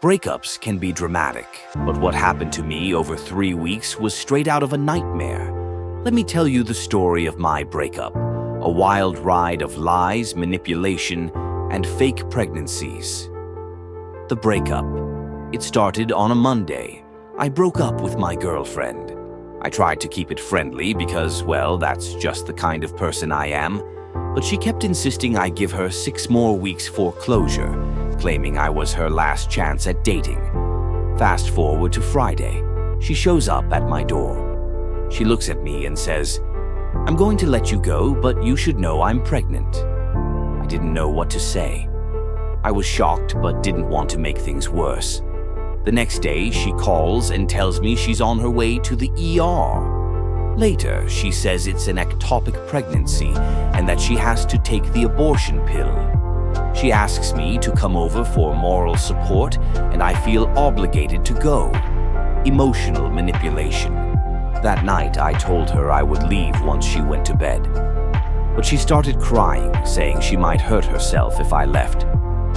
Breakups can be dramatic, but what happened to me over 3 weeks was straight out of a nightmare. Let me tell you the story of my breakup, a wild ride of lies, manipulation, and fake pregnancies. The breakup. It started on a Monday. I broke up with my girlfriend. I tried to keep it friendly because, well, that's just the kind of person I am. But she kept insisting I give her 6 more weeks for closure, claiming I was her last chance at dating. Fast forward to Friday. She shows up at my door. She looks at me and says, "I'm going to let you go, but you should know I'm pregnant." I didn't know what to say. I was shocked but didn't want to make things worse. The next day, she calls and tells me she's on her way to the ER. Later, she says it's an ectopic pregnancy and that she has to take the abortion pill. She asks me to come over for moral support, and I feel obligated to go. Emotional manipulation. That night, I told her I would leave once she went to bed. But she started crying, saying she might hurt herself if I left.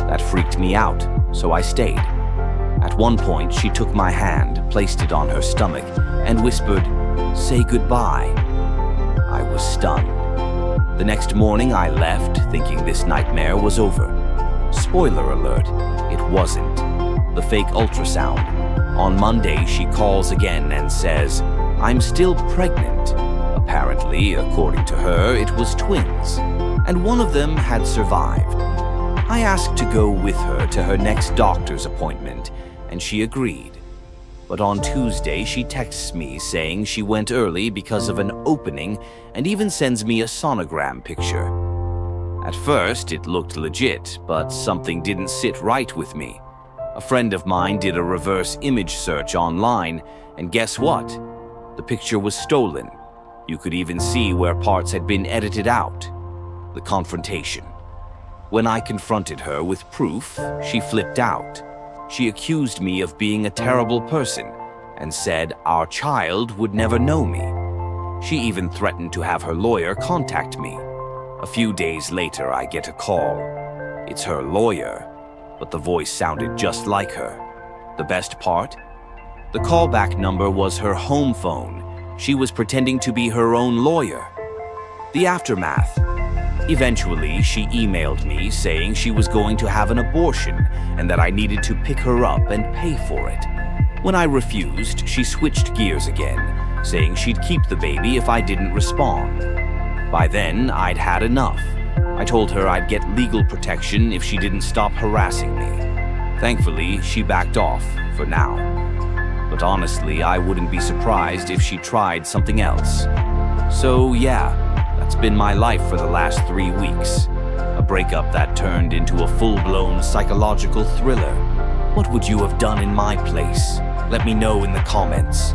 That freaked me out, so I stayed. At one point, she took my hand, placed it on her stomach, and whispered, "Say goodbye." I was stunned. The next morning, I left, thinking this nightmare was over. Spoiler alert, it wasn't. The fake ultrasound. On Monday, she calls again and says, "I'm still pregnant." Apparently, according to her, it was twins, and one of them had survived. I asked to go with her to her next doctor's appointment, and she agreed. But on Tuesday, she texts me saying she went early because of an opening and even sends me a sonogram picture. At first, it looked legit, but something didn't sit right with me. A friend of mine did a reverse image search online, and guess what? The picture was stolen. You could even see where parts had been edited out. The confrontation. When I confronted her with proof, she flipped out. She accused me of being a terrible person and said our child would never know me. She even threatened to have her lawyer contact me. A few days later, I get a call. It's her lawyer, but the voice sounded just like her. The best part? The callback number was her home phone. She was pretending to be her own lawyer. The aftermath. Eventually, she emailed me saying she was going to have an abortion and that I needed to pick her up and pay for it. When I refused, she switched gears again, saying she'd keep the baby if I didn't respond. By then, I'd had enough. I told her I'd get legal protection if she didn't stop harassing me. Thankfully, she backed off for now. But honestly, I wouldn't be surprised if she tried something else. So yeah, that's been my life for the last 3 weeks. A breakup that turned into a full-blown psychological thriller. What would you have done in my place? Let me know in the comments.